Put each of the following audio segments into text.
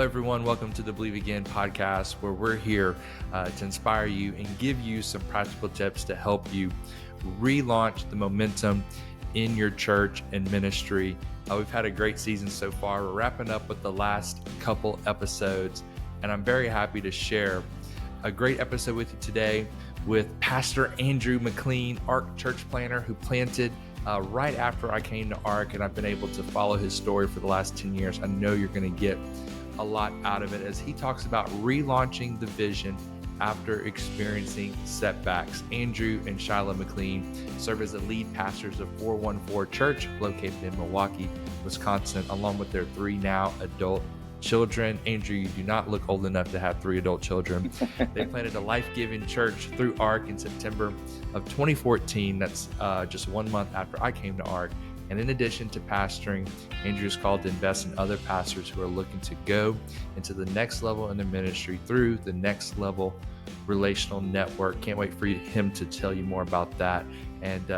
everyone. Welcome to the Believe Again podcast, where we're here to inspire you and give you some practical tips to help you relaunch the momentum in your church and ministry. We've had a great season so far. We're wrapping up with the last couple episodes, and I'm very happy to share a great episode with you today with Pastor Andrew McLean, ARC church planner, who planted right after I came to ARC, and I've been able to follow his story for the last 10 years. I know you're going to get a lot out of it as he talks about relaunching the vision after experiencing setbacks. Andrew and Shyla McLean serve as the lead pastors of 414 Church, located in Milwaukee, Wisconsin, along with their 3 now adult children. Andrew, you do not look old enough to have 3 adult children. They planted a life-giving church through ARC in September of 2014. That's just 1 month after I came to ARC. And in addition to pastoring, Andrew is called to invest in other pastors who are looking to go into the next level in their ministry through the Next Level Relational Network. Can't wait for him to tell you more about that. And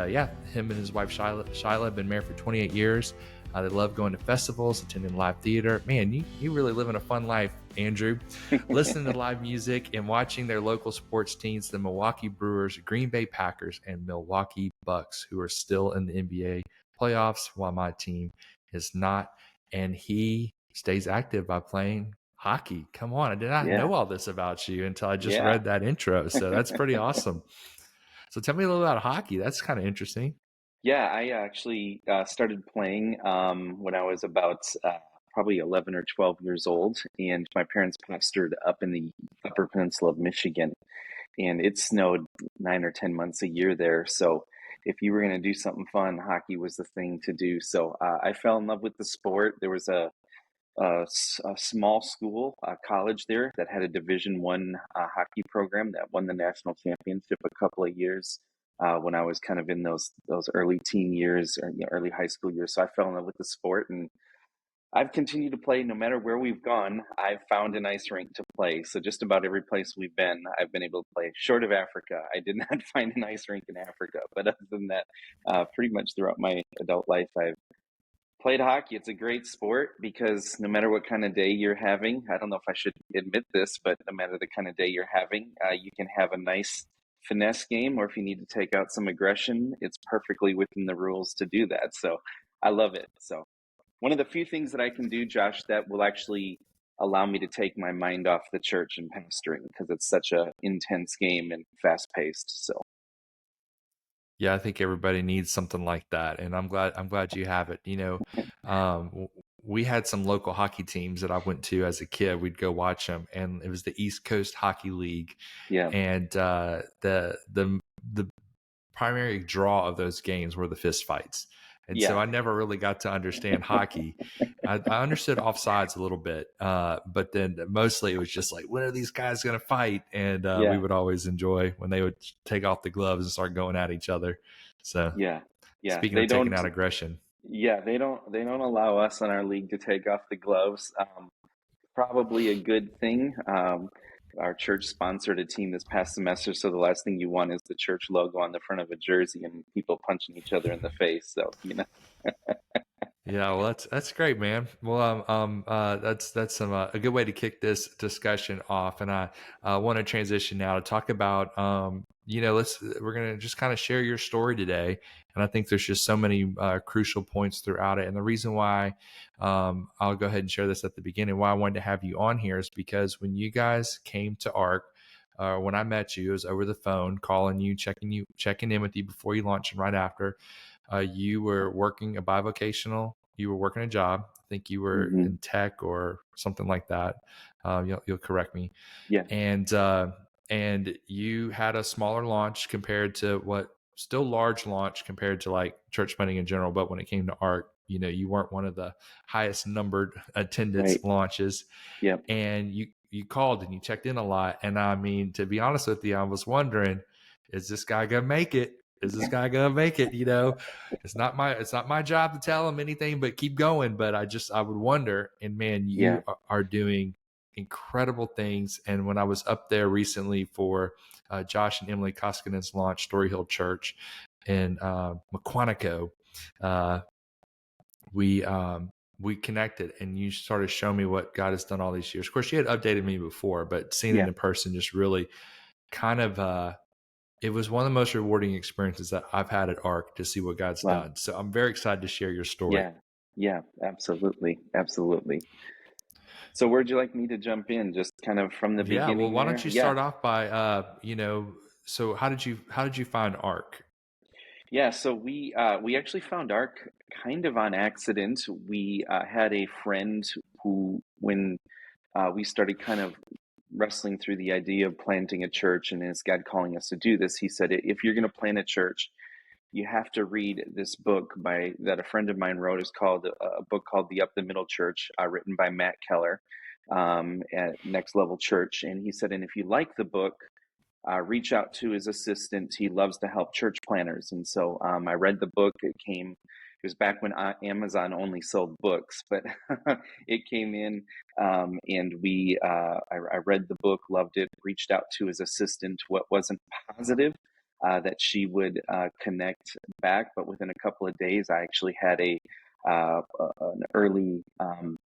him and his wife Shyla have been married for 28 years. They love going to festivals, attending live theater. Man, you really living a fun life, Andrew. Listening to live music and watching their local sports teams, the Milwaukee Brewers, Green Bay Packers, and Milwaukee Bucks, who are still in the NBA playoffs while my team is not. And he stays active by playing hockey. Come on, I did not know all this about you until I just read that intro. So that's pretty awesome. So tell me a little about hockey. That's kind of interesting. Yeah, I actually started playing when I was about probably 11 or 12 years old, and my parents pastored up in the Upper Peninsula of Michigan, and it snowed 9 or 10 months a year there. So if you were going to do something fun, hockey was the thing to do. So I fell in love with the sport. There was a small school, college there that had a Division I hockey program that won the national championship a couple of years when I was kind of in those early teen years or early high school years. So I fell in love with the sport, and I've continued to play no matter where we've gone. I've found an ice rink to play. So just about every place we've been, I've been able to play. Short of Africa, I did not find an ice rink in Africa. But other than that, pretty much throughout my adult life, I've played hockey. It's a great sport because no matter what kind of day you're having, I don't know if I should admit this, but no matter the kind of day you're having, you can have a nice finesse game, or if you need to take out some aggression, it's perfectly within the rules to do that. So I love it. So one of the few things that I can do, Josh, that will actually allow me to take my mind off the church and pastoring, because it's such a intense game and fast paced. So yeah, I think everybody needs something like that, and I'm glad you have it. We had some local hockey teams that I went to as a kid. We'd go watch them, and it was the East Coast Hockey League. Yeah. And the primary draw of those games were the fist fights. And so I never really got to understand hockey. I understood offsides a little bit, but then mostly it was just like, when are these guys going to fight? And we would always enjoy when they would take off the gloves and start going at each other. So speaking of taking out aggression. Yeah, they don't allow us in our league to take off the gloves. Probably a good thing. Our church sponsored a team this past semester, so the last thing you want is the church logo on the front of a jersey and people punching each other in the face. So Yeah, well, that's great, man. Well, that's some a good way to kick this discussion off, and I want to transition now to talk about we're gonna just kind of share your story today, and I think there's just so many crucial points throughout it, and the reason why I'll go ahead and share this at the beginning, why I wanted to have you on here is because when you guys came to ARC, when I met you, it was over the phone, calling you, checking in with you before you launched and right after. You were working a bivocational. You were working a job. I think you were in tech or something like that. You'll correct me. Yeah. And you had a smaller launch compared to still large launch compared to like church planting in general. But when it came to ARC, you weren't one of the highest numbered attendance launches. Yeah. And you called and you checked in a lot. And I mean, to be honest with you, I was wondering, is this guy gonna make it? Is this guy gonna make it? It's not my job to tell him anything but keep going. But I would wonder, and man, you are doing incredible things. And when I was up there recently for Josh and Emily Koskinen's launch, Story Hill Church in McQuantico, we we connected and you started showing me what God has done all these years. Of course, you had updated me before, but seeing it Yeah. in person just really kind of it was one of the most rewarding experiences that I've had at ARC to see what God's Wow. done. So I'm very excited to share your story. Yeah. Yeah. Absolutely. Absolutely. So where'd you like me to jump in? Just kind of from the Yeah, well, beginning why don't there? you Yeah. start off by so how did you find ARC? Yeah. So we actually found ARC kind of on accident. We had a friend who, when we started kind of wrestling through the idea of planting a church and is God calling us to do this, he said, if you're going to plant a church, you have to read this book by that a friend of mine wrote. Is called a book called The Up the Middle Church, written by Matt Keller at Next Level Church. And he said, and if you like the book, reach out to his assistant. He loves to help church planners. And so I read the book. It was back when Amazon only sold books, but it came in, and I read the book, loved it, reached out to his assistant. What wasn't positive that she would connect back, but within a couple of days, I actually had an early,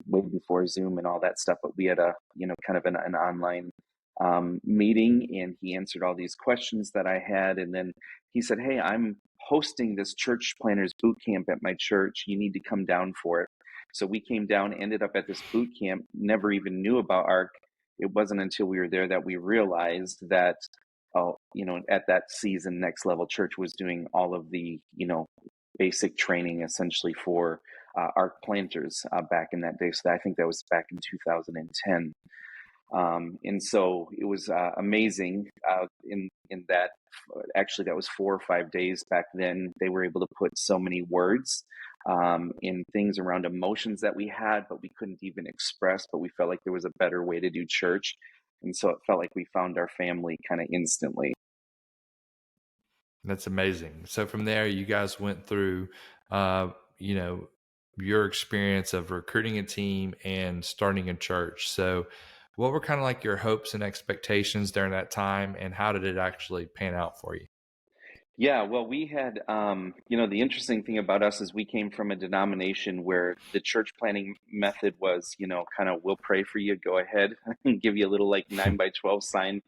way before Zoom and all that stuff, but we had a, kind of an online meeting, and he answered all these questions that I had. And then he said, hey, I'm hosting this church planners boot camp at my church. You need to come down for it. So we came down, ended up at this boot camp, never even knew about ARC. It wasn't until we were there that we realized that, at that season, Next Level Church was doing all of the, basic training essentially for ARC planters back in that day. So I think that was back in 2010. And so it was amazing in that. Actually, that was 4 or 5 days back then. They were able to put so many words in things around emotions that we had, but we couldn't even express. But we felt like there was a better way to do church, and so it felt like we found our family kind of instantly. That's amazing. So from there, you guys went through, uh, you know, your experience of recruiting a team and starting a church. So, what were kind of like your hopes and expectations during that time, and how did it actually pan out for you? Yeah, well, we had, the interesting thing about us is we came from a denomination where the church planning method was, kind of, we'll pray for you, go ahead, and give you a little like 9 by 12 sign,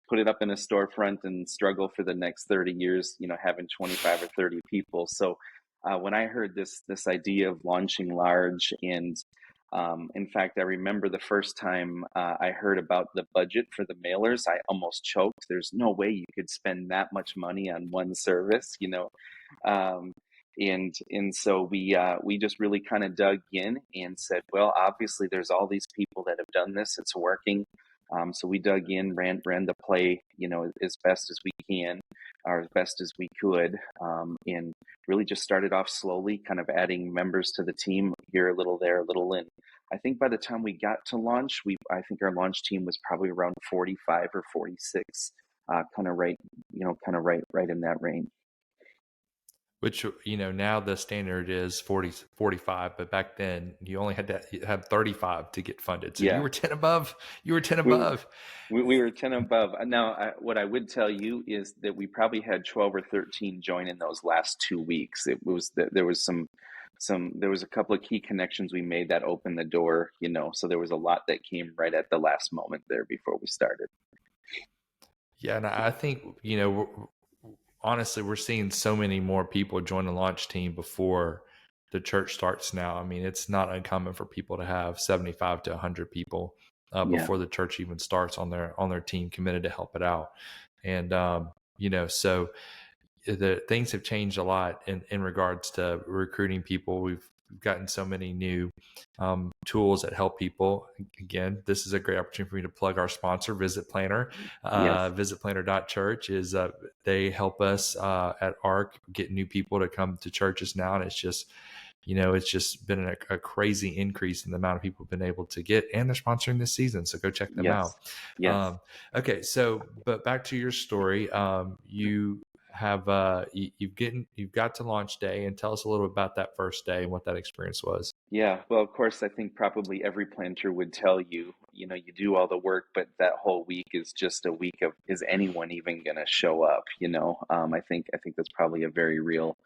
put it up in a storefront and struggle for the next 30 years, having 25 or 30 people. So when I heard this idea of launching large, and in fact, I remember the first time I heard about the budget for the mailers, I almost choked. There's no way you could spend that much money on one service. Um, and so we just really kind of dug in and said, well, obviously there's all these people that have done this. It's working. So we dug in, ran the play, as best as we can, or as best as we could, and really just started off slowly, kind of adding members to the team here, a little there, a little in. I think by the time we got to launch, I think our launch team was probably around 45 or 46, kind of right, right in that range. Which, now the standard is 40, 45, but back then you only had to have 35 to get funded. So you Yeah, were 10 above. You were 10 we above. we were 10 above. Now, what I would tell you is that we probably had 12 or 13 join in those last 2 weeks. It was that there was there was a couple of key connections we made that opened the door. So there was a lot that came right at the last moment there before we started. Yeah, and I think, honestly, we're seeing so many more people join the launch team before the church starts now. I mean, it's not uncommon for people to have 75 to 100 people Yeah. before the church even starts on their team committed to help it out. And so the things have changed a lot in regards to recruiting people. We've gotten so many new tools that help people. Again, this is a great opportunity for me to plug our sponsor, Visit Planner. Yes. Visitplanner.church is they help us at ARC get new people to come to churches now, and it's just been a crazy increase in the amount of people who've been able to get, and they're sponsoring this season. So go check them Yes. out. Yes. Okay. So, but back to your story, you have, you've got to launch day, and tell us a little bit about that first day and what that experience was. Yeah, well, of course, I think probably every planter would tell you, you do all the work, but that whole week is just a week of, is anyone even going to show up? I think that's probably a very real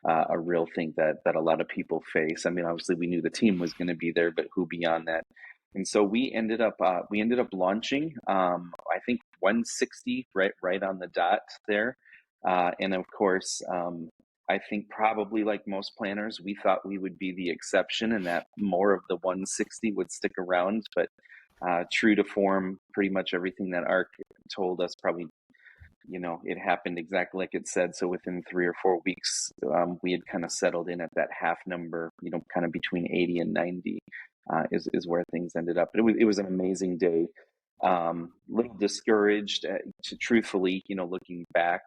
a real thing that a lot of people face. I mean, obviously we knew the team was going to be there, but who beyond that? And so we ended up launching, I think 160 right on the dot there, and of course, I think probably like most planners, we thought we would be the exception and that more of the 160 would stick around. But true to form, pretty much everything that ARC told us probably, it happened exactly like it said. So within 3 or 4 weeks, we had kind of settled in at that half number, kind of between 80 and 90 is where things ended up. But it was an amazing day. Little discouraged, truthfully, looking back.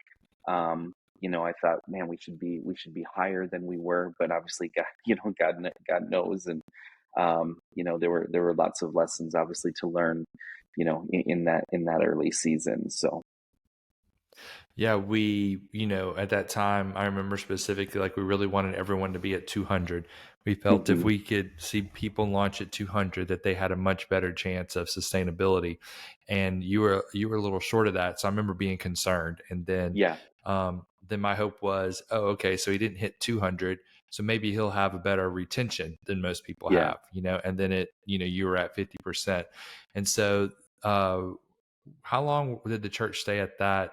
I thought, man, we should be higher than we were, but obviously, God knows, and there were lots of lessons, obviously, to learn, in that early season. So Yeah, at that time, I remember specifically, like, we really wanted everyone to be at 200. We felt if mhm. we could see people launch at 200, that they had a much better chance of sustainability. And you were a little short of that, so I remember being concerned. And Yeah, then my hope was, oh, okay, so he didn't hit 200, so maybe he'll have a better retention than most people yeah, have, And then you were at 50%, and so. Uh, how long did the church stay at that,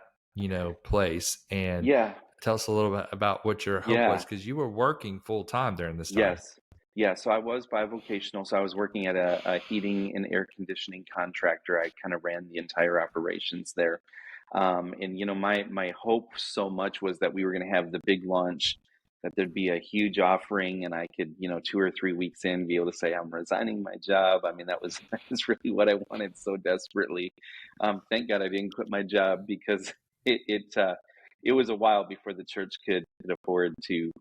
place? And yeah, tell us a little bit about what your hope was, yeah. because you were working full time during this time. Yes. Yeah. So I was bivocational. So I was working at a heating and air conditioning contractor. I kind of ran the entire operations there. And my hope so much was that we were going to have the big launch, that there'd be a huge offering, and I could, 2 or 3 weeks in, be able to say I'm resigning my job. I mean, that was that was really what I wanted so desperately. Thank God I didn't quit my job, because it it uh, it was a while before the church could afford to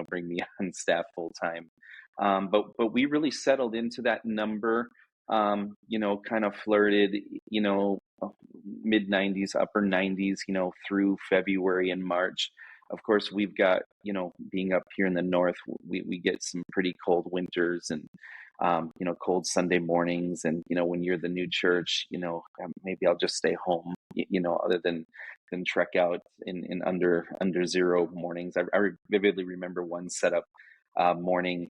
bring me on staff full time. But we really settled into that number. Kind of flirted, mid 90s, upper 90s, through February and March. Of course, we've got, being up here in the north, we get some pretty cold winters, and cold Sunday mornings. And when you're the new church, maybe I'll just stay home, other than trek out in under zero mornings. I vividly remember one setup morning.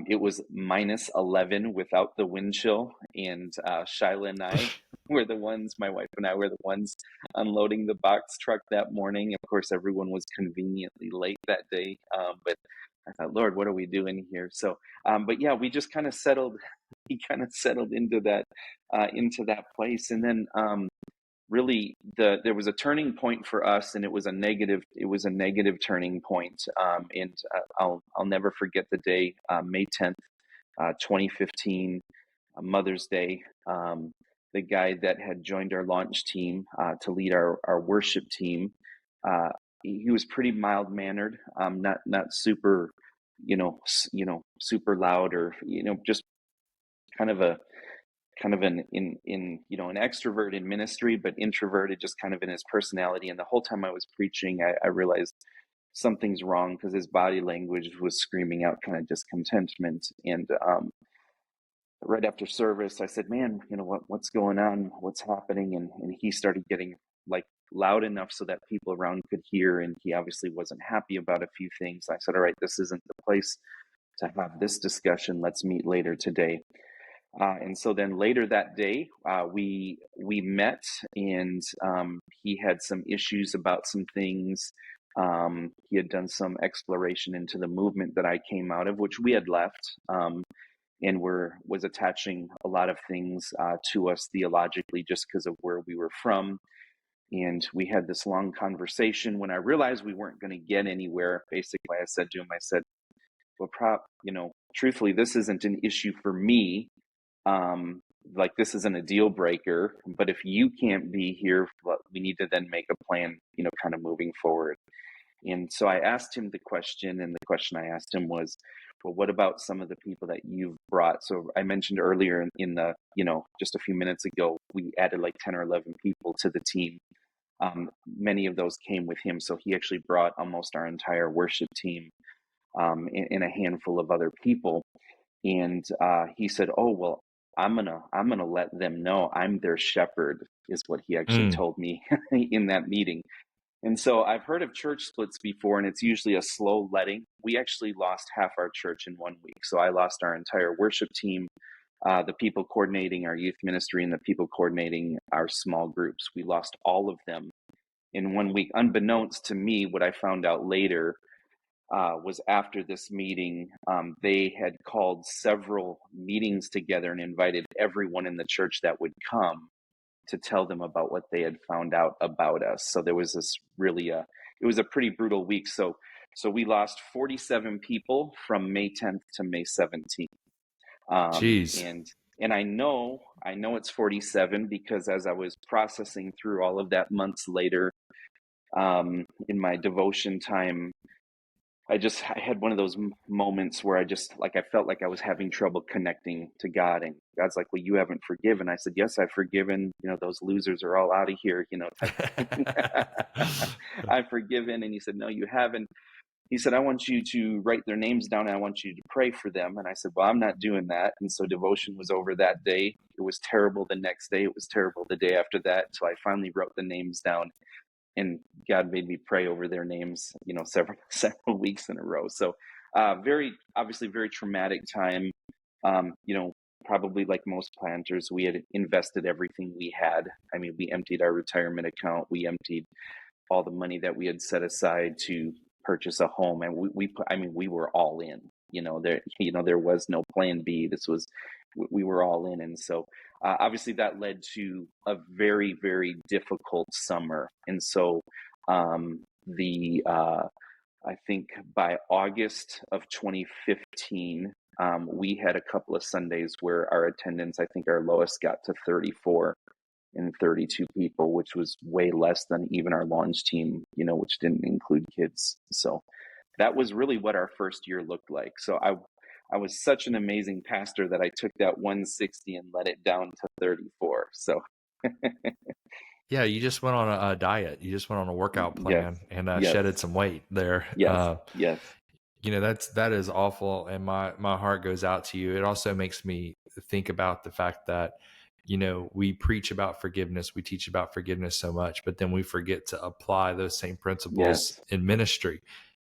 It was minus 11 without the wind chill, and Shyla and I were the ones, my wife and I were the ones unloading the box truck that morning. Of course, everyone was conveniently late that day, but I thought, Lord, what are we doing here? So, but yeah, we just kind of settled. We kind of settled into that place, and then really there was a turning point for us, and it was a negative turning point. And I'll never forget the day, May 10th, 2015, Mother's Day. The guy that had joined our launch team to lead our worship team, uh, he was pretty mild mannered, not super, super loud, or just kind of a kind of an extrovert in ministry, but introverted just kind of in his personality. And the whole time I was preaching, I realized something's wrong, because his body language was screaming out kind of discontentment. And right after service, I said, man, what's going on? What's happening? And he started getting like loud enough so that people around could hear. And he obviously wasn't happy about a few things. I said, all right, this isn't the place to have this discussion. Let's meet later today. And so then later that day, we met, and he had some issues about some things. He had done some exploration into the movement that I came out of, which we had left, and was attaching a lot of things to us theologically, just because of where we were from. And we had this long conversation. When I realized we weren't going to get anywhere, basically, I said to him, I said, well, truthfully, this isn't an issue for me. Like, this isn't a deal breaker, but if you can't be here, we need to then make a plan, kind of moving forward. And so I asked him the question, and the question I asked him was, well, what about some of the people that you've brought? So I mentioned earlier in the, just a few minutes ago, we added like 10 or 11 people to the team. Many of those came with him. So he actually brought almost our entire worship team, and a handful of other people. And he said, oh, well, I'm gonna let them know I'm their shepherd, is what he actually Mm. told me in that meeting. And so I've heard of church splits before, and it's usually a slow letting. We actually lost half our church in 1 week. So I lost our entire worship team, the people coordinating our youth ministry, and the people coordinating our small groups. We lost all of them in 1 week. Unbeknownst to me, what I found out later was after this meeting, they had called several meetings together and invited everyone in the church that would come to tell them about what they had found out about us. So there was this really it was a pretty brutal week. So we lost 47 people from May 10th to May 17th. Jeez. And I know it's 47 because as I was processing through all of that months later, in my devotion time, I had one of those moments where I felt like I was having trouble connecting to God, and God's like, well, you haven't forgiven. I said, yes, I've forgiven. Those losers are all out of here, type of thing. I've forgiven. And he said, no, you haven't. He said, I want you to write their names down and I want you to pray for them. And I said, well, I'm not doing that. And so devotion was over that day. It was terrible the next day. It was terrible the day after that. So I finally wrote the names down, and God made me pray over their names, several weeks in a row. So, obviously very traumatic time. Probably like most planters, we had invested everything we had. I mean, we emptied our retirement account. We emptied all the money that we had set aside to purchase a home. And we were all in, there was no plan B. We were all in. And so, obviously that led to a very, very difficult summer. And so, I think by August of 2015, we had a couple of Sundays where our attendance, I think our lowest got to 34 and 32 people, which was way less than even our launch team, which didn't include kids. So that was really what our first year looked like. So I was such an amazing pastor that I took that 160 and let it down to 34. So Yeah, you just went on a diet. You just went on a workout yes, plan and yes, shedded some weight there. yes, yes, That is awful, and my heart goes out to you. It also makes me think about the fact that we preach about forgiveness, we teach about forgiveness so much, but then we forget to apply those same principles yes, in ministry.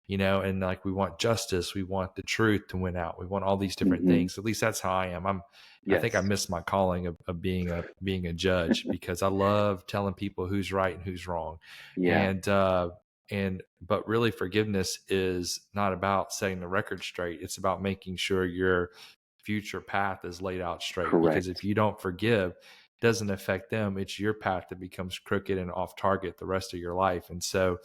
And like we want justice, we want the truth to win out, we want all these different hmm things. At least that's how I am. I think I yes, miss my calling of being a judge, because I love telling people who's right and who's wrong. yeah, But really, forgiveness is not about setting the record straight. It's about making sure your future path is laid out straight, because if correct. you don't forgive, it doesn't affect them. It's your path that becomes crooked and off target the rest of your life. And so,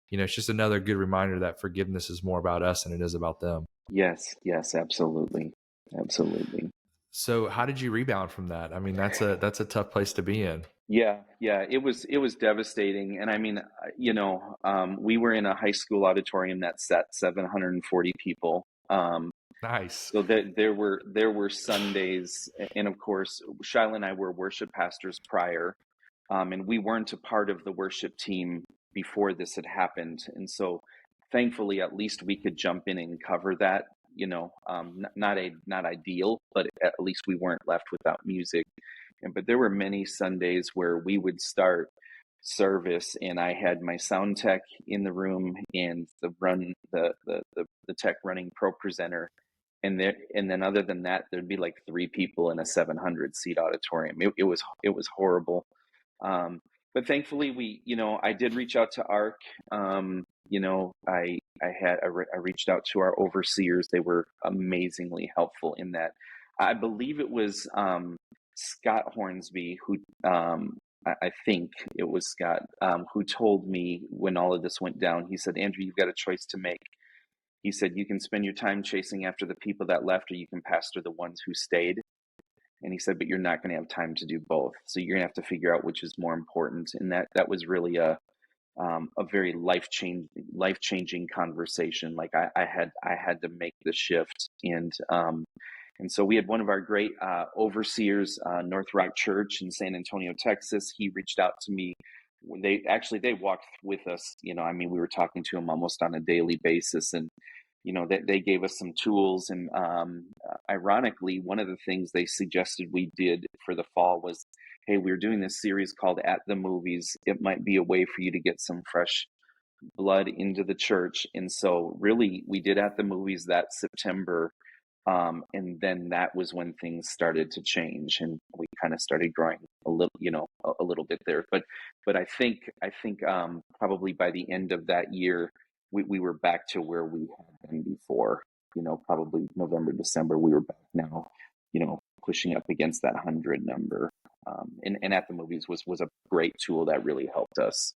it's just another good reminder that forgiveness is more about us than it is about them. Yes, yes, absolutely, absolutely. So how did you rebound from that? I mean, that's a tough place to be in. Yeah, it was devastating. And I mean, we were in a high school auditorium that sat 740 people. Nice. So there were Sundays, and of course, Shiloh and I were worship pastors prior, and we weren't a part of the worship team before this had happened. And so, thankfully, at least we could jump in and cover that. Not ideal, but at least we weren't left without music. But there were many Sundays where we would start service and I had my sound tech in the room and the tech running Pro Presenter, and then other than that there'd be like three people in a 700 seat auditorium. It was horrible. But thankfully I did reach out to ARC. I reached out to our overseers. They were amazingly helpful in that. I believe it was Scott Hornsby who I think it was Scott who told me when all of this went down. He said, Andrew, you've got a choice to make. He said, you can spend your time chasing after the people that left, or you can pastor the ones who stayed. And he said, but you're not going to have time to do both. So you're going to have to figure out which is more important. And that was really a very life-changing conversation. Like I had to make the shift. And so we had one of our great overseers, North Rock Church in San Antonio, Texas. He reached out to me. They walked with us. I mean, we were talking to him almost on a daily basis, and they gave us some tools. And ironically, one of the things they suggested we did for the fall was, hey, we're doing this series called At the Movies. It might be a way for you to get some fresh blood into the church. And so really we did At the Movies that September. And then that was when things started to change, and we kind of started growing a little, a little bit there. But I think probably by the end of that year, we were back to where we had been before. Probably November, December, we were back now, pushing up against that 100 number. And At the Movies was a great tool that really helped us.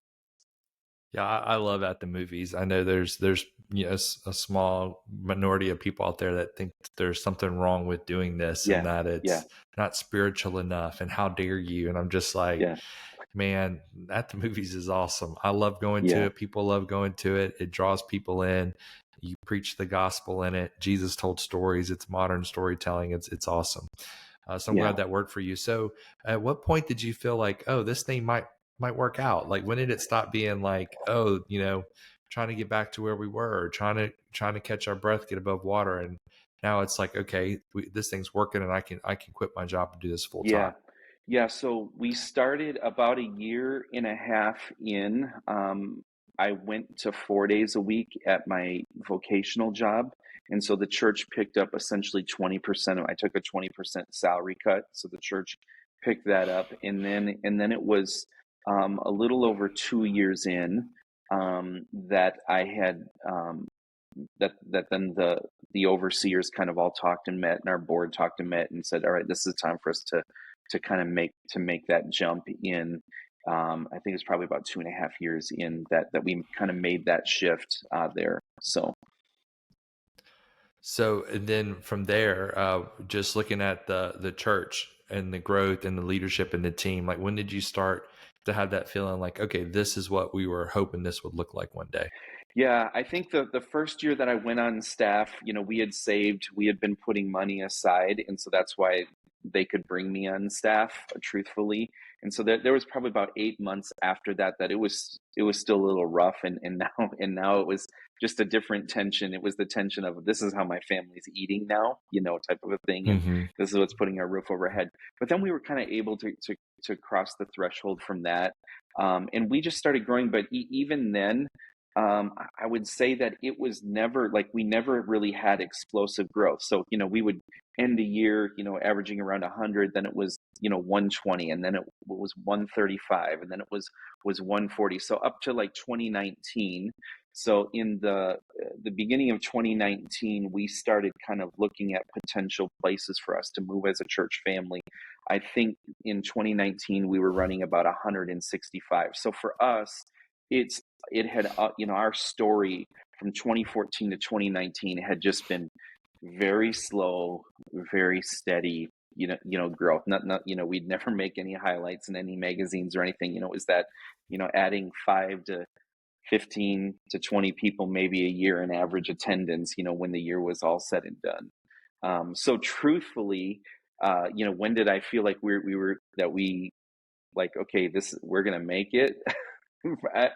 Yeah, I love At the Movies. I know there's a small minority of people out there that think there's something wrong with doing this and Yeah, that yeah, it's not spiritual enough and how dare you. And I'm just like, yeah, man, At the Movies is awesome. I love going to yeah, it. People love going to it. It draws people in. You preach the gospel in it. Jesus told stories. It's modern storytelling. It's awesome. So I'm yeah. glad that worked for you. So at what point did you feel like, oh, this thing might work out? Like when did it stop being like, oh, trying to get back to where we were, or trying to catch our breath, get above water, and now it's like, okay, this thing's working, and I can quit my job and do this full Yeah. time. Yeah. So we started about a year and a half in. I went to 4 days a week at my vocational job. And so the church picked up essentially 20% of, I took a 20% salary cut. So the church picked that up. And then it was a little over 2 years in that I had that then the overseers kind of all talked and met, and our board talked and met and said, all right, this is time for us to kind of make that jump in. I think it's probably about 2.5 years in that we kind of made that shift there. So, and then from there, just looking at the church and the growth and the leadership and the team, like when did you start to have that feeling like, okay, this is what we were hoping this would look like one day? Yeah, I think the first year that I went on staff, we had been putting money aside, and so that's why they could bring me on staff, truthfully. And so there was probably about 8 months after that it was still a little rough, and now it was just a different tension. It was the tension of this is how my family's eating now, type of a thing, and Hmm. this is what's putting our roof overhead. But then we were kind of able to cross the threshold from that, and we just started growing. But even then. I would say that it was never like we never really had explosive growth. So, we would end the year, averaging around 100, then it was, 120, and then it was 135, and then it was 140. So up to like 2019. So in the beginning of 2019, we started kind of looking at potential places for us to move as a church family. I think in 2019 we were running about 165. So for us, it's it had our story from 2014 to 2019 had just been very slow, very steady, growth. Not we'd never make any highlights in any magazines or anything. It was that, adding 5 to 15 to 20 people maybe a year in average attendance, when the year was all said and done. So truthfully, when did I feel like we were that we like, okay, we're gonna make it?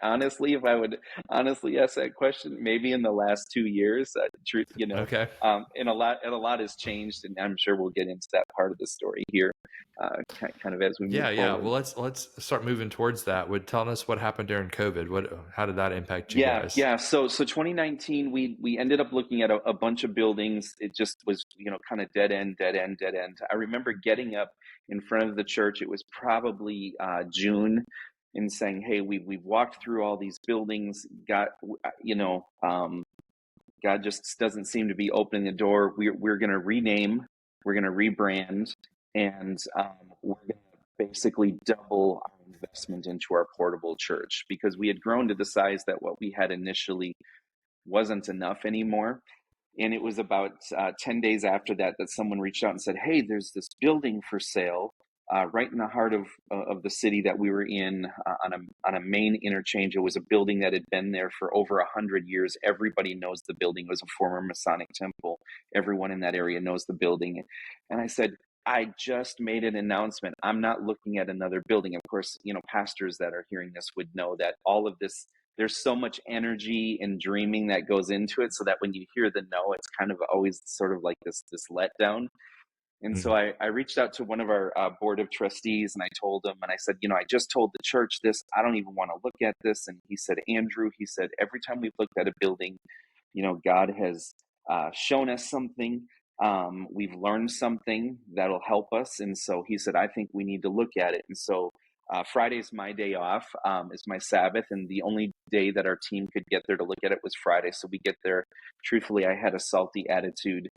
Honestly, if I would honestly ask that question, maybe in the last 2 years, truth, Okay. and a lot has changed, and I'm sure we'll get into that part of the story here, kind of as we move Yeah, yeah. forward. Well, let's start moving towards that. Would telling us what happened during COVID. How did that impact you Yeah, guys? yeah. So 2019, we ended up looking at a bunch of buildings. It just was, kind of dead end, dead end, dead end. I remember getting up in front of the church. It was probably June, and saying, "Hey, we've walked through all these buildings. God just doesn't seem to be opening the door. We're going to rename, we're going to rebrand, and we're going to basically double our investment into our portable church because we had grown to the size that what we had initially wasn't enough anymore. And it was about 10 days after that someone reached out and said, hey, there's this building for sale right in the heart of the city that we were in on a main interchange. It was a building that had been there for over 100 years. Everybody knows the building. It was a former Masonic temple. Everyone in that area knows the building. And I said, I just made an announcement. I'm not looking at another building. Of course, pastors that are hearing this would know that all of this, there's so much energy and dreaming that goes into it, so that when you hear the no, it's kind of always sort of like this letdown. And so Mhm. I reached out to one of our board of trustees, and I told him, and I said, I just told the church this. I don't even want to look at this. And he said, Andrew, he said, every time we've looked at a building, God has shown us something. We've learned something that'll help us. And so he said, I think we need to look at it. And so Friday's my day off, is my Sabbath. And the only day that our team could get there to look at it was Friday. So we get there. Truthfully, I had a salty attitude.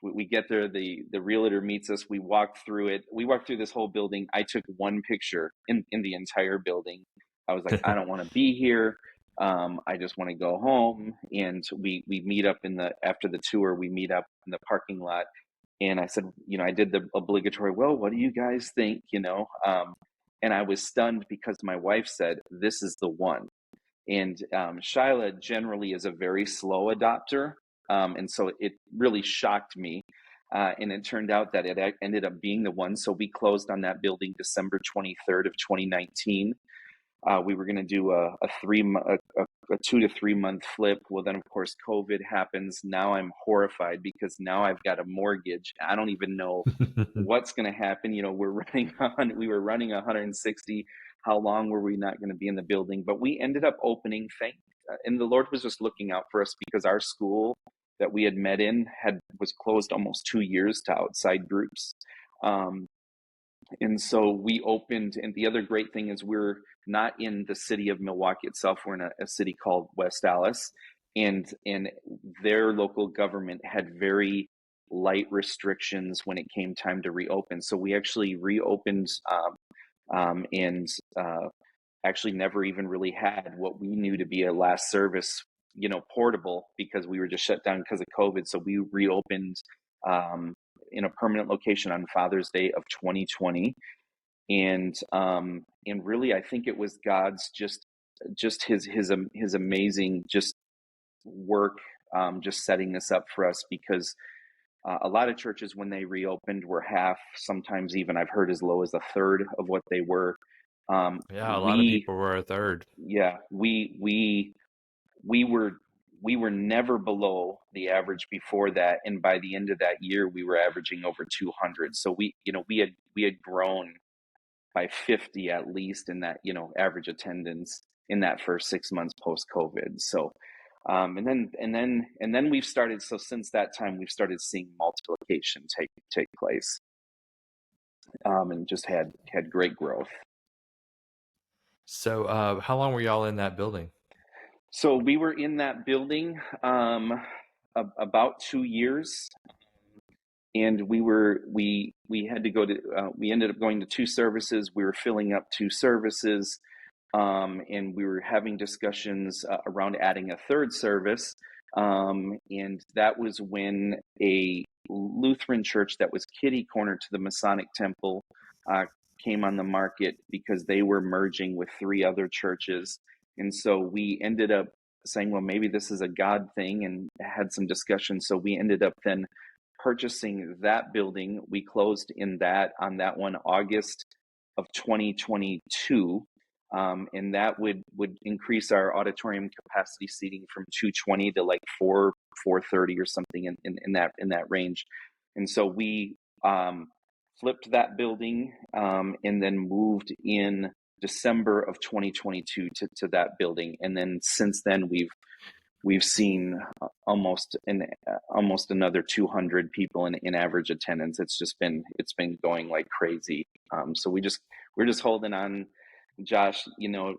We get there, the realtor meets us. We walk through it. We walked through this whole building. I took one picture in the entire building. I was like, I don't want to be here. I just want to go home. And we meet up after the tour, we meet up in the parking lot. And I said, I did the obligatory, well, what do you guys think? And I was stunned because my wife said, this is the one. And Shyla generally is a very slow adopter. And so it really shocked me. And it turned out that it ended up being the one. So we closed on that building December 23rd of 2019. We were going to do a 2 to 3 month flip. Well, then of course COVID happens. Now I'm horrified because now I've got a mortgage. I don't even know what's going to happen. We were running 160. How long were we not going to be in the building? But we ended up opening. And the Lord was just looking out for us because our school that we had met in was closed almost 2 years to outside groups. And so we opened, and the other great thing is we're not in the city of Milwaukee itself. We're in a city called West Dallas, and their local government had very light restrictions when it came time to reopen. So we actually reopened, and actually never even really had what we knew to be a last service, portable, because we were just shut down because of COVID. So we reopened in a permanent location on Father's Day of 2020. And really, I think it was God's just his amazing just work, just setting this up for us, because a lot of churches, when they reopened, were half, sometimes even I've heard as low as a third of what they were. Yeah, a lot of people were a third. Yeah, we were never below the average before that, and by the end of that year, we were averaging over 200. So we had grown by 50 at least in that, average attendance in that first 6 months post COVID. So, and then we've started. So since that time, we've started seeing multiplication take place, and just had great growth. So, how long were y'all in that building? So we were in that building about 2 years. And we had to go to, we ended up going to 2 services. We were filling up 2 services, and we were having discussions around adding a 3rd service. And that was when a Lutheran church that was kitty corner to the Masonic Temple came on the market, because they were merging with 3 other churches. And so we ended up saying, well, maybe this is a God thing, and had some discussion. So we ended up then purchasing that building. We closed on that one August of 2022, and that would increase our auditorium capacity seating from 220 to like 430 or something in that range. And so we flipped that building, and then moved in December of 2022 to that building. And then since then we've seen almost another 200 people in average attendance. It's been going like crazy. So we're just holding on, Josh,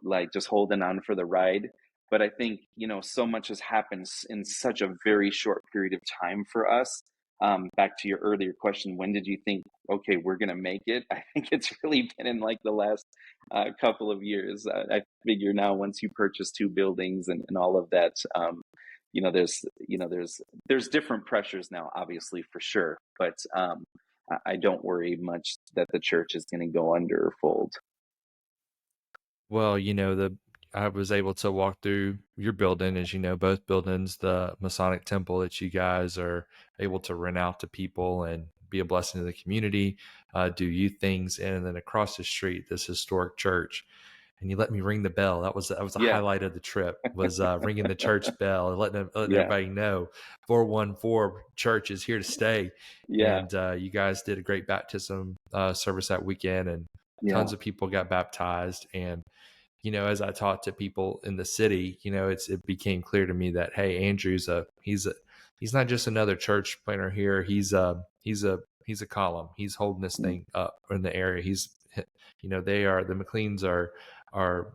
like just holding on for the ride. But I think, so much has happened in such a very short period of time for us. Back to your earlier question, when did you think, okay, we're going to make it? I think it's really been in like the last couple of years. I figure now, once you purchase 2 buildings and all of that, there's different pressures now, obviously, for sure. But I don't worry much that the church is going to go under or fold. Well, I was able to walk through your building, as you know, both buildings, the Masonic Temple that you guys are able to rent out to people and be a blessing to the community, do youth things, and then across the street, this historic church. and you let me ring the bell. That was a Yeah. highlight of the trip, was ringing the church bell and letting Yeah. everybody know 414 church is here to stay. Yeah. And you guys did a great baptism service that weekend, and Yeah. tons of people got baptized. And as I talked to people in the city, it became clear to me that, hey, Andrew's he's not just another church planner here. He's a column. He's holding this Mm. thing up in the area. The McLeans are are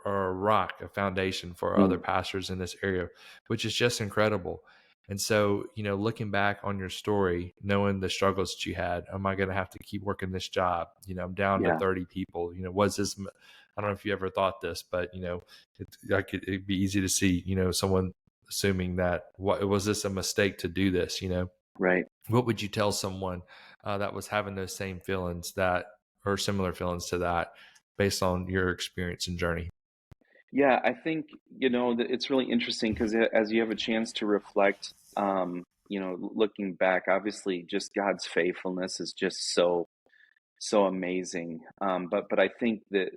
a rock, a foundation for other Mm. pastors in this area, which is just incredible. And so, looking back on your story, knowing the struggles that you had, am I going to have to keep working this job? I'm down to Yeah. 30 people. Was this, I don't know if you ever thought this, but, it'd be easy to see, someone assuming that, what was this a mistake to do this? Right. What would you tell someone that was having those same feelings or similar feelings to that, based on your experience and journey? Yeah, I think, that it's really interesting because as you have a chance to reflect, looking back, obviously just God's faithfulness is just so amazing. But I think that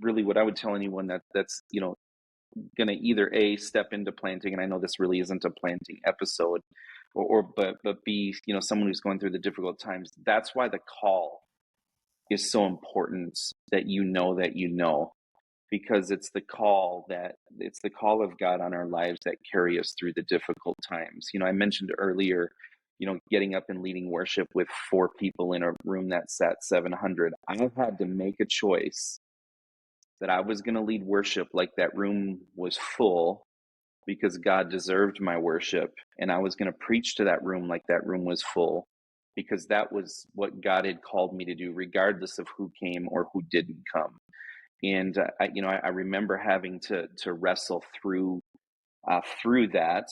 really what I would tell anyone that's, going to either A, step into planting, and I know this really isn't a planting episode, but B, someone who's going through the difficult times. That's why the call is so important, that because it's the call of God on our lives that carry us through the difficult times. I mentioned earlier, getting up and leading worship with 4 people in a room that sat 700. I had to make a choice that I was going to lead worship like that room was full, because God deserved my worship, and I was going to preach to that room like that room was full, because that was what God had called me to do, regardless of who came or who didn't come. And I remember having to wrestle through that,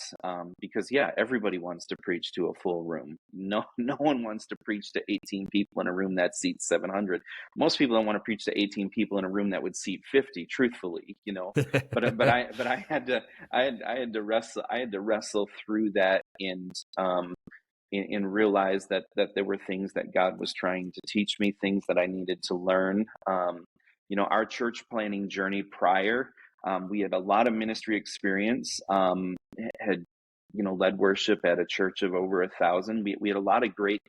because yeah, everybody wants to preach to a full room. No, no one wants to preach to 18 people in a room that seats 700. Most people don't want to preach to 18 people in a room that would seat 50. Truthfully, but I had to wrestle through that, and realize that there were things that God was trying to teach me, things that I needed to learn. Our church planning journey prior, we had a lot of ministry experience. Had led worship at a church of over 1,000. We had a lot of great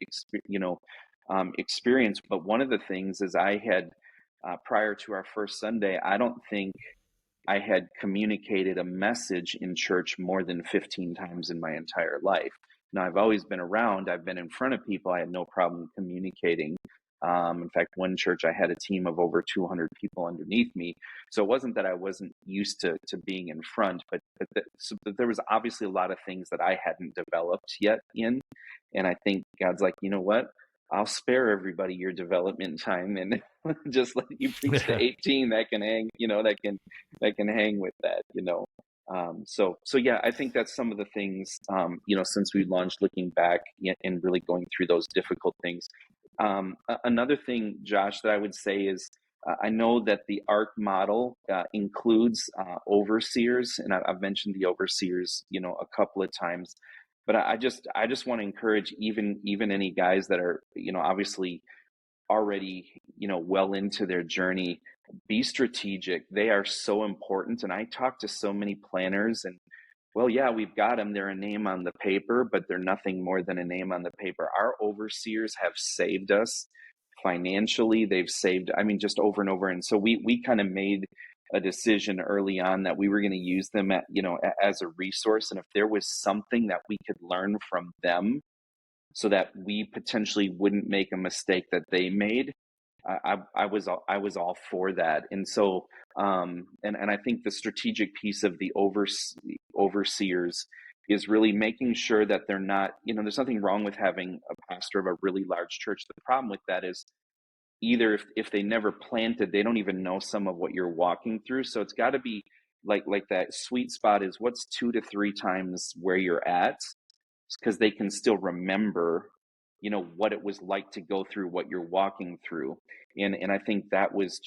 experience. But one of the things is I had, prior to our first Sunday, I don't think I had communicated a message in church more than 15 times in my entire life. Now, I've always been around. I've been in front of people. I had no problem communicating. In fact, one church, I had a team of over 200 people underneath me. So it wasn't that I wasn't used to being in front, but there was obviously a lot of things that I hadn't developed yet in. And I think God's like, you know what? I'll spare everybody your development time, and just let you preach to 18 that can hang, that can hang with that. So yeah, I think that's some of the things, since we launched, looking back and really going through those difficult things. Another thing, Josh, that I would say is, I know that the ARC model includes overseers, and I've mentioned the overseers, a couple of times. But I just want to encourage even any guys that are, obviously already, well into their journey. Be strategic. They are so important. And I talk to so many planners, and well, yeah, we've got them. They're a name on the paper, but they're nothing more than a name on the paper. Our overseers have saved us financially. They've saved, I mean, just over and over. And so we kind of made a decision early on that we were going to use them as a resource. And if there was something that we could learn from them so that we potentially wouldn't make a mistake that they made, I was all for that. And so, and I think the strategic piece of the overseers is really making sure that they're not, there's nothing wrong with having a pastor of a really large church. The problem with that is, either if they never planted, they don't even know some of what you're walking through. So it's got to be like that sweet spot is what's 2 to 3 times where you're at, because they can still remember, what it was like to go through what you're walking through. And I think that was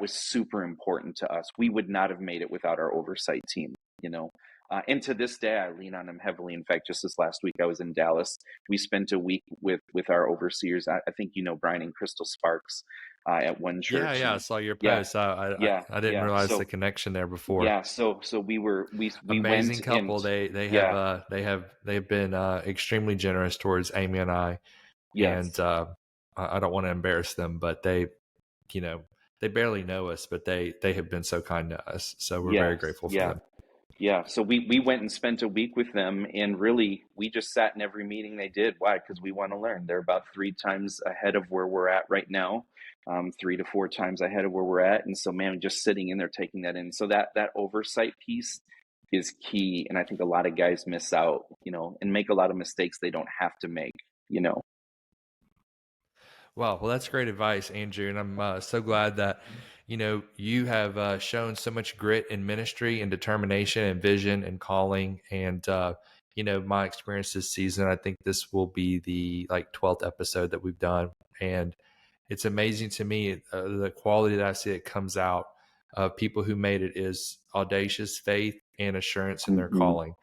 super important to us. We would not have made it without our oversight team. And to this day, I lean on him heavily. In fact, just this last week, I was in Dallas. We spent a week with our overseers. I think Brian and Crystal Sparks at one church, Yeah, I and saw your yeah, post. I didn't yeah. realize the So connection there before. yeah, so we went Amazing and couple. yeah, They've been extremely generous towards Amy and I, and yes, I don't want to embarrass them, but you know, they barely know us, but they have been so kind to us. So we're very yes, grateful for yeah. them. Yeah, so we went and spent a week with them, and really we just sat in every meeting they did. Why? Because we want to learn. They're about 3 times ahead of where we're at right now, 3 to 4 times ahead of where we're at, and so man, just sitting in there taking that in. So that oversight piece is key, and I think a lot of guys miss out, and make a lot of mistakes they don't have to make, you know. Well, that's great advice, Andrew, and I'm so glad that you have shown so much grit in ministry and determination and vision and calling. And my experience this season, I think this will be the 12th episode that we've done, and it's amazing to me the quality that I see it comes out of people who made it is audacious faith and assurance in their Hmm. calling.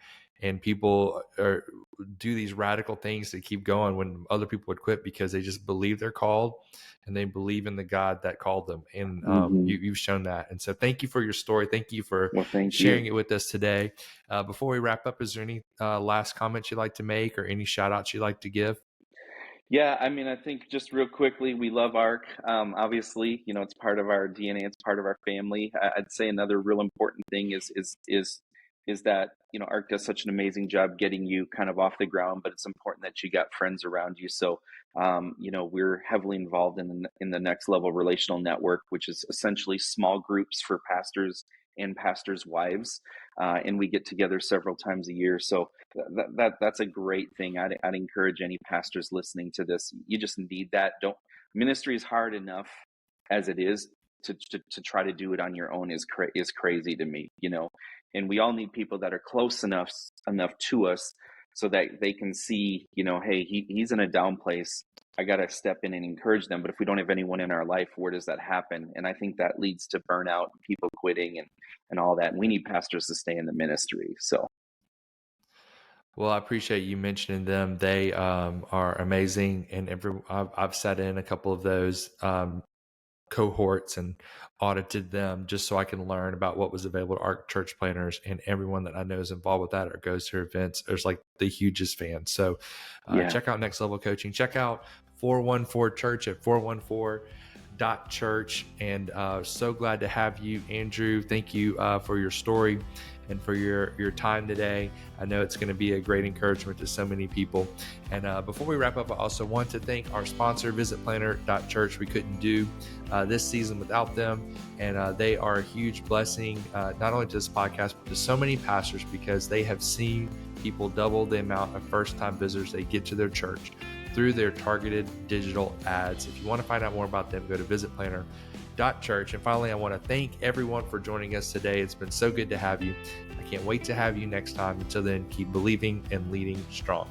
And people do these radical things to keep going when other people would quit because they just believe they're called and they believe in the God that called them. And Hmm. you've shown that. And so thank you for your story. Thank you for Well, thank sharing you. it with us today. Before we wrap up, is there any last comments you'd like to make or any shout outs you'd like to give? Yeah, I mean, I think just real quickly, we love ARC. Obviously, it's part of our DNA. It's part of our family. I'd say another real important thing is that ARC does such an amazing job getting you kind of off the ground, but it's important that you got friends around you. So, we're heavily involved in the Next Level Relational Network, which is essentially small groups for pastors and pastors' wives, and we get together several times a year. So that's a great thing. I'd encourage any pastors listening to this. You just need that. Don't Ministry is hard enough as it is. To try to do it on your own is crazy to me, and we all need people that are close enough to us so that they can see, hey, he's in a down place. I got to step in and encourage them. But if we don't have anyone in our life, where does that happen? And I think that leads to burnout, people quitting, and all that. And we need pastors to stay in the ministry. So Well, I appreciate you mentioning them. They are amazing, and I've sat in a couple of those cohorts and audited them just so I can learn about what was available to our church planners, and everyone that I know is involved with that or goes to events is like the hugest fan. So yeah, check out Next Level Coaching. Check out 414 Church at 414.church. And so glad to have you, Andrew. Thank you for your story and for your time today. I know it's going to be a great encouragement to so many people. And before we wrap up, I also want to thank our sponsor, visitplanner.church. We couldn't do this season without them. And they are a huge blessing, not only to this podcast, but to so many pastors, because they have seen people double the amount of first-time visitors they get to their church through their targeted digital ads. If you want to find out more about them, go to visitplanner.church. And finally, I want to thank everyone for joining us today. It's been so good to have you. I can't wait to have you next time. Until then, keep believing and leading strong.